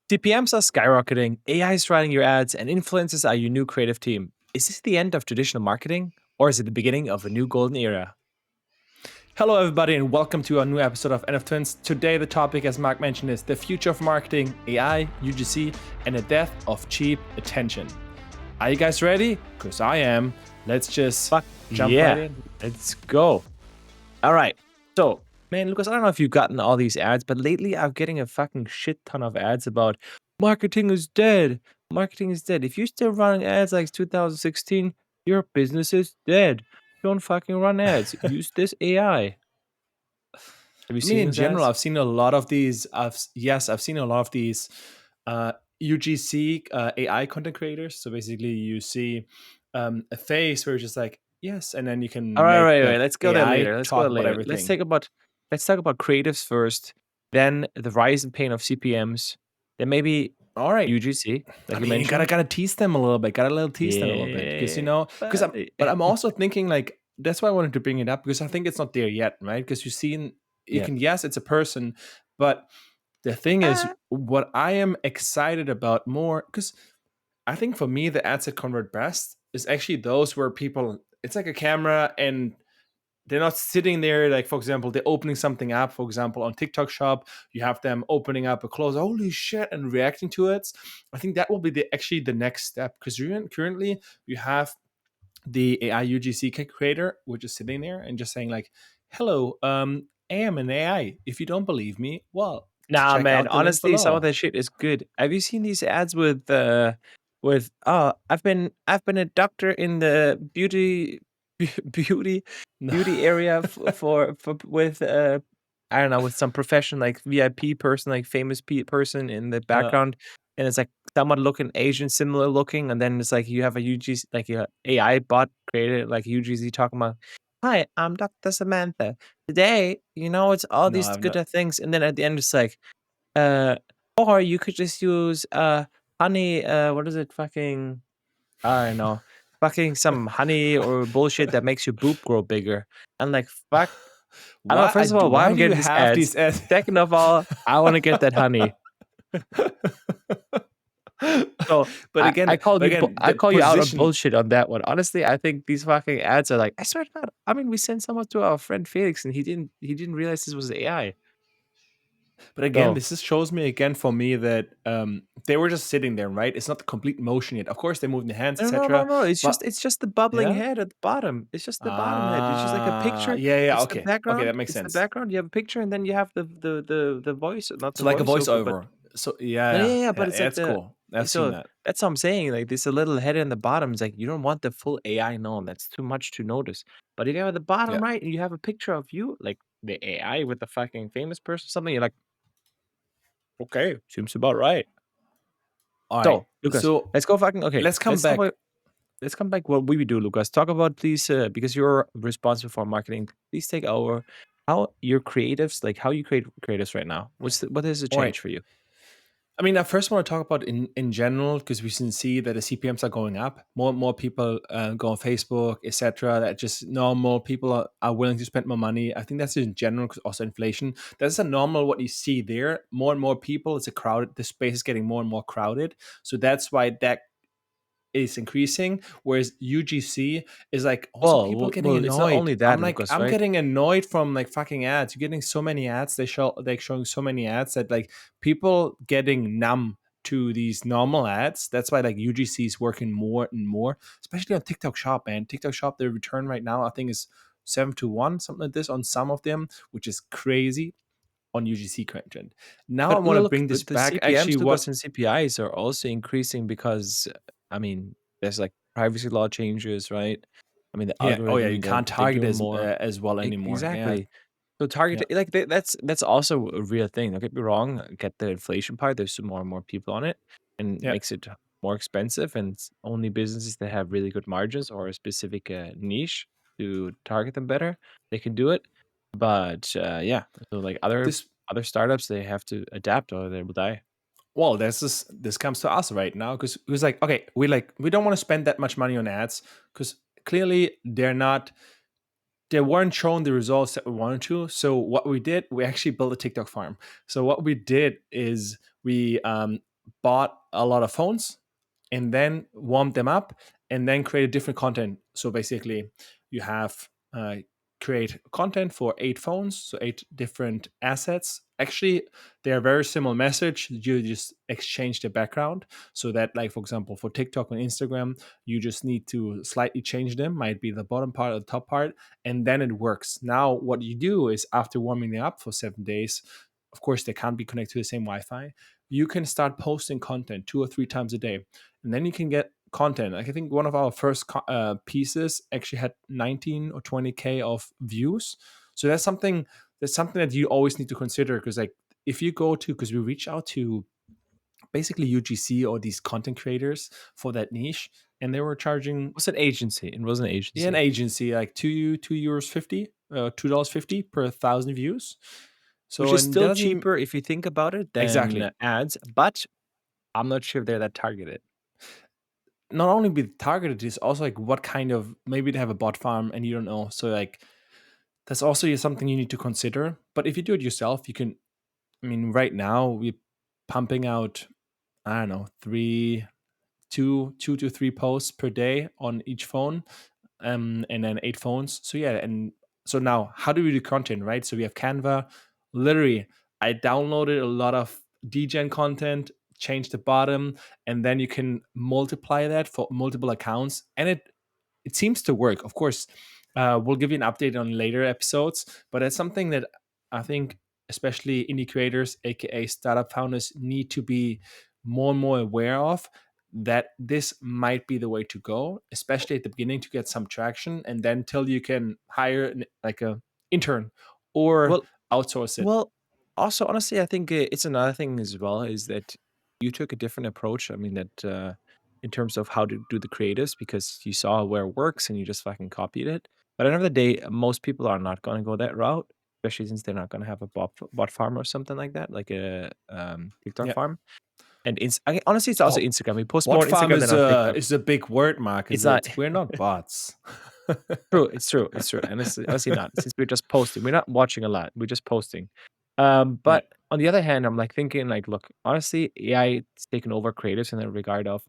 CPMs are skyrocketing, AI is writing your ads, and influencers are your new creative team. Is this the end of traditional marketing, or is it the beginning of a new golden era? Hello, everybody, and welcome to a new episode of NF Twins. Today, the topic, as Mark mentioned, is the future of marketing, AI, UGC, and the death of cheap attention. Are you guys ready? Because I am. Let's just jump right in. Let's go. All right. So, man, Lucas, I don't know if you've gotten all these ads, but lately I'm getting a fucking shit ton of ads about marketing is dead. Marketing is dead. If you're still running ads like 2016, your business is dead. Don't fucking run ads. Use this AI. Have you seen in these general, ads? I've seen a lot of these. I've seen a lot of these UGC AI content creators. So basically, you see a face where it's just like yes, and then you can All right, make right. the Let's go there AI later. Let's go talk there about later. everything. Let's talk about creatives first, then the rise and pain of CPMs, then maybe All right. UGC, like I you mean, mentioned. gotta tease them a little bit. Gotta tease them a little bit because but I'm also thinking like that's why I wanted to bring it up because I think it's not there yet, right? Because yes, it's a person, but the thing is, what I am excited about more because I think for me the ads that convert best is actually those where people it's like a camera and they're not sitting there like for example they're opening something up, for example on TikTok shop you have them opening up a close, holy shit, and reacting to it. I think that will be the next step because currently you have the AI UGC creator which is sitting there and just saying like, hello, I am an AI, if you don't believe me, well, Nah, check man. out the link Honestly, some of below. that shit is good. Have you seen these ads with I've been a doctor in the beauty beauty area for with I don't know, with some profession like VIP person, like famous person in the background, and it's like someone looking Asian, similar looking, and then it's like you have a UGC, like a AI bot created like UGC talking about, "Hi, I'm Dr. Samantha. Today, it's all No, these I've good not. things," and then at the end it's like, uh, or you could just use honey. What is it? Fucking I don't know. Fucking some honey or bullshit that makes your boob grow bigger. I'm like, fuck. I don't know. First of all, why Why I'm do you getting these have ads. these ads? Second of all, I want to get that honey. So but again, I the call you out on position. bullshit on that one. Honestly, I think these fucking ads are like, I swear to God. I mean, we sent someone to our friend Felix, and he didn't realize this was AI. But again, So this shows me again for me that they were just sitting there, right? It's not the complete motion yet. Of course, they're moving the hands, no, no, no, etc. no. But It's just the bubbling yeah, head at the bottom. It's just the bottom head. It's just like a picture. yeah. It's the Okay, that background. makes It's the sense. background. You have a picture, and then you have the voice, not the So like a voiceover, but voiceover. So no, yeah, yeah, but it's like that's cool. I've seen so that. that's what I'm saying. Like this a little head in the bottom. It's like you don't want the full AI. No, that's too much to notice. But if you have the bottom Yeah. right and you have a picture of you, like the AI with the fucking famous person, or something, you're like, okay, seems about right. All right. So, Lucas, So let's go fucking okay. let's come back. Let's come back what we do, Lucas. Talk about please, because you're responsible for marketing. Please take over how your creatives, like how you create creatives right now. What has it All right. changed for you? I mean, I first want to talk about in general because we can see that the CPMs are going up. More and more people go on Facebook, etc. That just normal people are willing to spend more money. I think that's in general because also inflation. That's a normal what you see there. More and more people. It's a crowded. The space is getting more and more crowded. So that's why that is increasing. Whereas UGC is like also people getting It's not annoyed. only I'm that, like Lucas, I'm right? getting annoyed from like fucking ads. You're getting so many ads. They're showing so many ads that like people getting numb to these normal ads. That's why like UGC is working more and more, especially on TikTok Shop, man. TikTok Shop, the return right now I think is 7-1, something like this on some of them, which is crazy on UGC content. Now I But want to look, bring this the back. Actually, CPMs, Lucas, what? and CPIs are also increasing because, I mean, there's like privacy law changes, right? I mean, the Yeah. Oh yeah. You algorithm, can't they're target doing more. as well anymore. Yeah. Exactly. So target Yeah. like that's also a real thing. Don't get me wrong. Get the inflation part. There's more and more people on it, and Yeah. makes it more expensive. And it's only businesses that have really good margins or a specific niche to target them better, they can do it. But yeah, so like This other startups, they have to adapt or they will die. well, this comes to us right now because it was like, okay, we don't want to spend that much money on ads because clearly they weren't showing the results that we wanted to. So what we did, we actually built a TikTok farm. So what we did is we bought a lot of phones and then warmed them up and then created different content. So basically, you have create content for 8 phones, so 8 different assets. Actually, they are very similar message. You just exchange the background so that, like for example, for TikTok and Instagram, you just need to slightly change them. Might be the bottom part or the top part, and then it works. Now, what you do is after warming them up for 7 days, of course, they can't be connected to the same Wi-Fi. You can start posting content 2 or 3 times a day, and then you can get content. Like I think one of our first pieces actually had 19 or 20K of views. So that's something that you always need to consider, because like if you go to, because we reach out to basically UGC or these content creators for that niche, and they were charging, What's an agency? It was an yeah, an agency, agency like €2 50, $2.50 per 1,000 views. which So is and that still doesn't cheaper if you think about it than exactly. ads, but I'm not sure if they're that targeted. Not only be targeted, it's also like what kind of, maybe they have a bot farm and you don't know. So like that's also something you need to consider. But if you do it yourself, you can. I mean, right now we're pumping out, I don't know, two to three posts per day on each phone, and then 8 phones. So yeah, and so now how do we do content, right? So we have Canva. Literally, I downloaded a lot of degen content, changed the bottom, and then you can multiply that for multiple accounts, and it seems to work. Of course, we'll give you an update on later episodes, but it's something that I think, especially indie creators, aka startup founders, need to be more and more aware of, that this might be the way to go, especially at the beginning to get some traction, and then till you can hire like a intern or Well, outsource it. Well, also, honestly, I think it's another thing as well is that you took a different approach. I mean, that in terms of how to do the creatives, because you saw where it works and you just fucking copied it. But at the end of the day, most people are not going to go that route, especially since they're not going to have a bot farm or something like that, like a TikTok Yeah. farm. And honestly, it's also Oh, Instagram. We post more bot on farm Instagram than is on TikTok. a big word, Mark. It's Because not we're not bots. true. It's true. It's true. And it's honestly not, since we're just posting. We're not watching a lot. We're just posting. Yeah. But on the other hand, I'm like thinking like, look, honestly, AI is taking over creatives in the regard of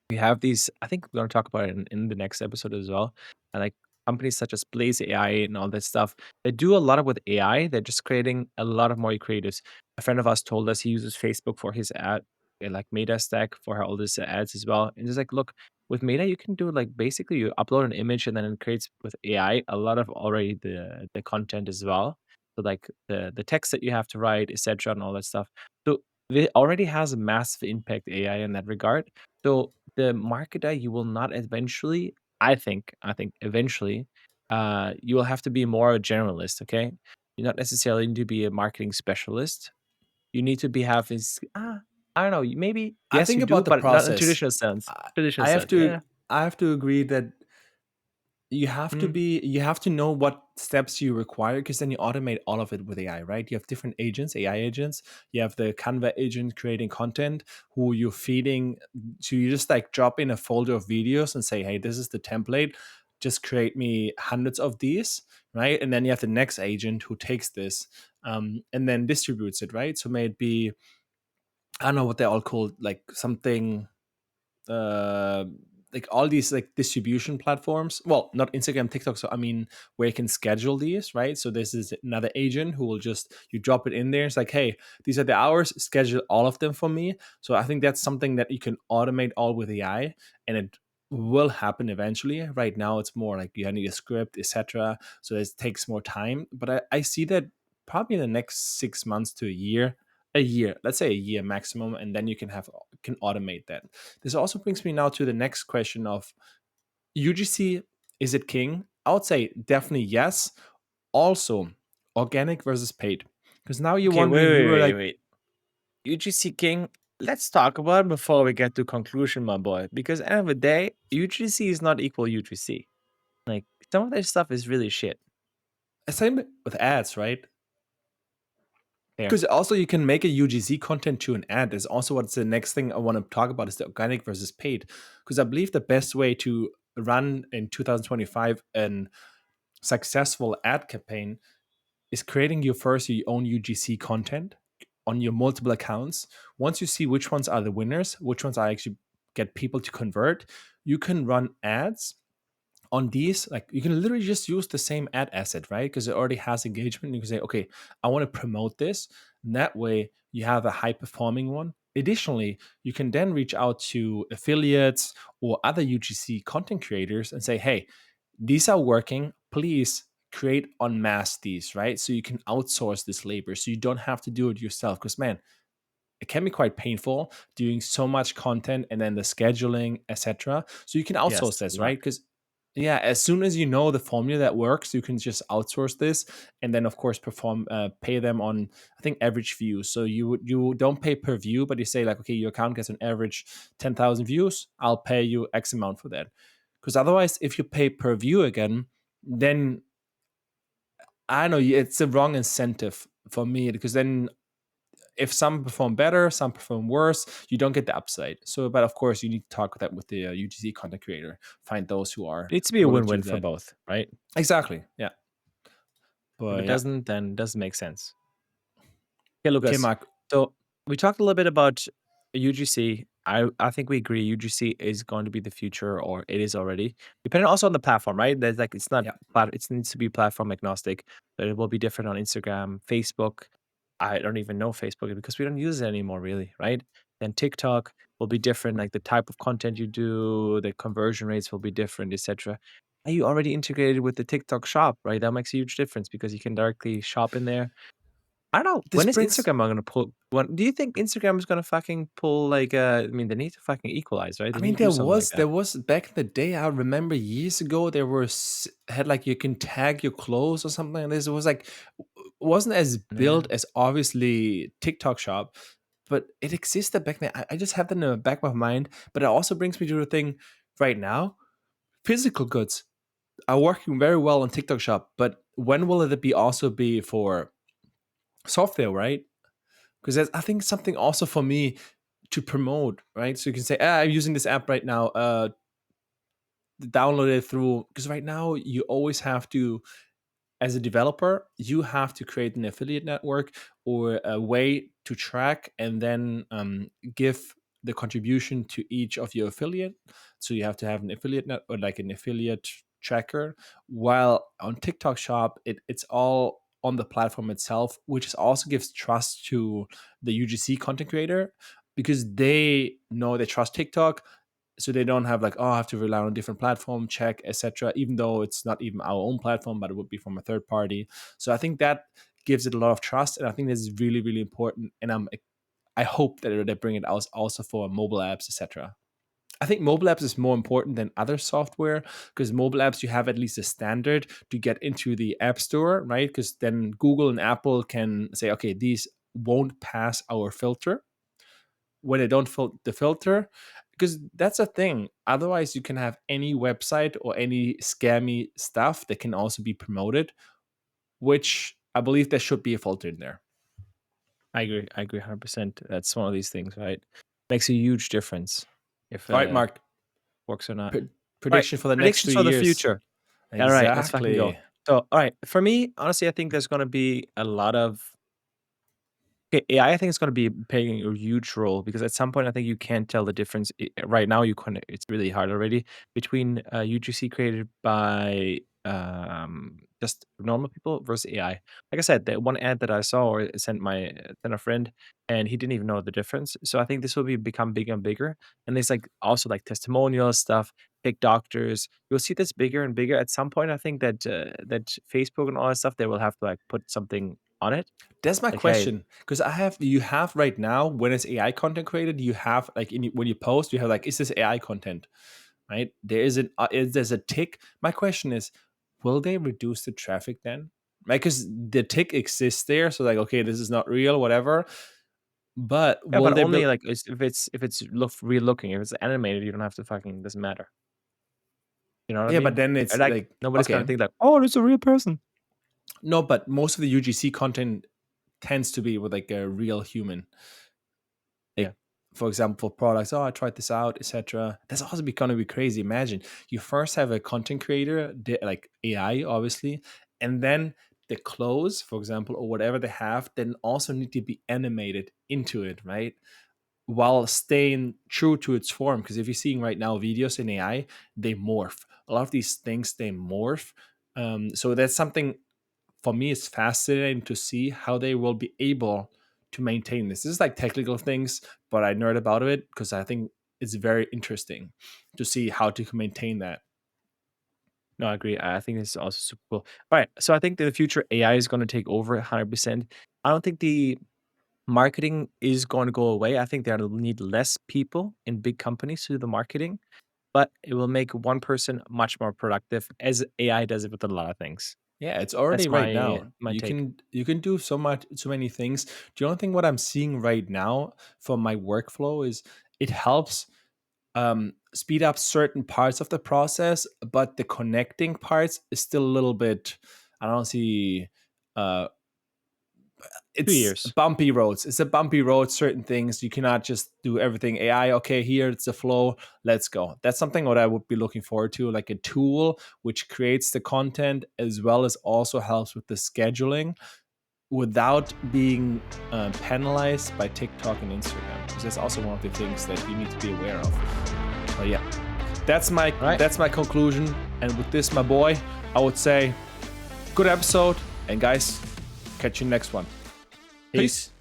we have these. I think we're going to talk about it in the next episode as well. And like companies such as Blaze AI and all that stuff, they do a lot of with AI. They're just creating a lot of more creatives. A friend of us told us he uses Facebook for his ad, like Meta Stack for all his ads as well. And it's like, look, with Meta, you can do like basically you upload an image and then it creates with AI a lot of already the content as well. So like the text that you have to write, etc., and all that stuff. So it already has a massive impact AI in that regard. So the marketer, you will not eventually, I think eventually, you will have to be more a generalist, okay? You not necessarily need to be a marketing specialist. You need to be have this, I don't know, maybe I yes, think you do, about the but not in process. traditional sense. I Traditional I have sense, to yeah. I have to agree that Mm. you have to know what steps you require, because then you automate all of it with AI, right? You have different agents, AI agents. You have the Canva agent creating content who you're feeding. So you just like drop in a folder of videos and say, hey, this is the template. Just create me hundreds of these, right? And then you have the next agent who takes this, and then distributes it, right? So may it be, I don't know what they're all called, like something, uh like all these like distribution platforms, well, not Instagram, TikTok, so I mean where you can schedule these, right? So this is another agent who will just, you drop it in there, it's like, hey, these are the hours, schedule all of them for me. So I think that's something that you can automate all with AI, and it will happen eventually. Right now it's more like you need a script, etc., so it takes more time, but I see that probably in the next 6 months to a year, let's say a year maximum, and then you can automate that. This also brings me now to the next question of UGC, is it king? I would say definitely yes. Also, organic versus paid. Because now you're Okay, wondering, you were like, wait. UGC King, let's talk about it before we get to conclusion, my boy. Because at the end of the day, UGC is not equal UGC. Like some of their stuff is really shit. same with ads, right? There. Because also you can make a UGC content to an ad. Is also what's the next thing I want to talk about, is the organic versus paid. Because I believe the best way to run in 2025 an successful ad campaign is creating your own UGC content, on your multiple accounts, once you see which ones are the winners, which ones are actually get people to convert, you can run ads on these. Like you can literally just use the same ad asset, right? Because it already has engagement. You can say, okay, I want to promote this. And that way you have a high performing one. Additionally, you can then reach out to affiliates or other UGC content creators and say, hey, these are working. Please create en masse these, right? So you can outsource this labor. So you don't have to do it yourself. Because man, it can be quite painful doing so much content and then the scheduling, etc. So you can outsource Yes, a this, lot. right? Because yeah, as soon as you know the formula that works, you can just outsource this, and then of course pay them on, I think, average views. So you don't pay per view, but you say like, okay, your account gets an average 10,000 views. I'll pay you X amount for that. Because otherwise, if you pay per view again, then I don't know, it's a wrong incentive for me, because then if some perform better, some perform worse, you don't get the upside. So, but of course, you need to talk that with the UGC content creator, find those who are It needs to be a willing to win-win do for that. both, right? Exactly. Yeah. If But it yeah. doesn't, then it doesn't make sense. Okay, Okay, Lucas. Mark. So we talked a little bit about UGC. I think we agree UGC is going to be the future, or it is already. Depending also on the platform, right? There's like it's not Yeah. it needs to be platform agnostic, but it will be different on Instagram, Facebook. I don't even know Facebook because we don't use it anymore, really, right? Then TikTok will be different, like the type of content you do, the conversion rates will be different, etc. Are you already integrated with the TikTok shop, right? That makes a huge difference because you can directly shop in there. I don't know. This When is brings Instagram gonna pull when do you think Instagram is gonna fucking pull like, I mean, they need to fucking equalize, right? I They mean, need to do something like that. there was back in the day. I remember years ago there was had like you can tag your clothes or something like this. It was like wasn't as Yeah. built as obviously TikTok Shop, but it existed back then. I just have that in the back of my mind. But it also brings me to the thing right now. Physical goods are working very well on TikTok Shop, but when will it be also be for software, right? Because I think something also for me to promote, right? So you can say, I'm using this app right now. Download it through, because right now you always have to, as a developer, you have to create an affiliate network or a way to track and then give the contribution to each of your affiliate. So you have to have an affiliate net or like an affiliate tracker. While on TikTok Shop, it's all on the platform itself, which also gives trust to the UGC content creator, because they know they trust TikTok, so they don't have like, oh, I have to rely on a different platform, check, etc. Even though it's not even our own platform, but it would be from a third party. So I think that gives it a lot of trust, and I think this is really, really important. And I hope that they bring it out also for mobile apps, etc. I think mobile apps is more important than other software, because mobile apps you have at least a standard to get into the app store, right? Because then Google and Apple can say, okay, these won't pass our filter when they don't fill the filter, because that's a thing. Otherwise you can have any website or any scammy stuff that can also be promoted, which I believe there should be a filter in there. I agree. I agree 100%. That's one of these things, right? Makes a huge difference if All right, Mark. works or not. Pre- All right, Prediction for the next predictions 3 for the years. future. All right, let's fucking go. Exactly. So, all right, for me, honestly, I think there's gonna be a lot of okay, AI, I think it's going to be playing a huge role because at some point I think you can't tell the difference. Right now, you can. It's really hard already between UGC created by just normal people versus AI. Like I said, the one ad that I saw or sent a friend, and he didn't even know the difference. So I think this will become bigger and bigger. And there's like also like testimonial stuff, fake doctors. You'll see this bigger and bigger. At some point, I think that that Facebook and all that stuff they will have to like put something on it That's my like, hey, question, because you have right now, when it's AI content created, you have like when you post, you have like, is this AI content, right? There's a tick. My question is, will they reduce the traffic then? Right, because the tick exists there, so like, okay, this is not real, whatever. But yeah, will but they only build? like if it's real looking. If it's animated, you don't have to fucking doesn't matter. You know what I Yeah, but mean? then And, it's like like, nobody's gonna okay, think like, oh, it's a real person. no, but most of the UGC content tends to be with like a real human. Yeah, Like, for example, for products, oh, I tried this out, etc. That's also gonna be crazy. Imagine you first have a content creator, like AI, obviously, and then the clothes, for example, or whatever they have, then also need to be animated into it, right? While staying true to its form. Because if you're seeing right now videos in AI, they morph. A lot of these things, they morph. So that's something for me, it's fascinating to see how they will be able to maintain this. This is like technical things, but I nerd about it because I think it's very interesting to see how to maintain that. No, I agree. I think this is also super cool. All right. So I think in the future, AI is going to take over 100%. I don't think the marketing is going to go away. I think they'll need less people in big companies to do the marketing, but it will make one person much more productive as AI does it with a lot of things. Yeah, it's already That's right my now. my You take. can do so many things. The only thing what I'm seeing right now for my workflow is it helps speed up certain parts of the process, but the connecting parts is still a little bit. I don't see. Uh, 2 it's years. bumpy roads. It's a bumpy road. Certain things you cannot just do everything AI. Okay, here it's the flow. Let's go. That's something what I would be looking forward to, like a tool which creates the content as well as also helps with the scheduling without being penalized by TikTok and Instagram. Because that's also one of the things that you need to be aware of. But yeah, All right. that's my conclusion. And with this, my boy, I would say good episode. And guys, catch you next one. Peace.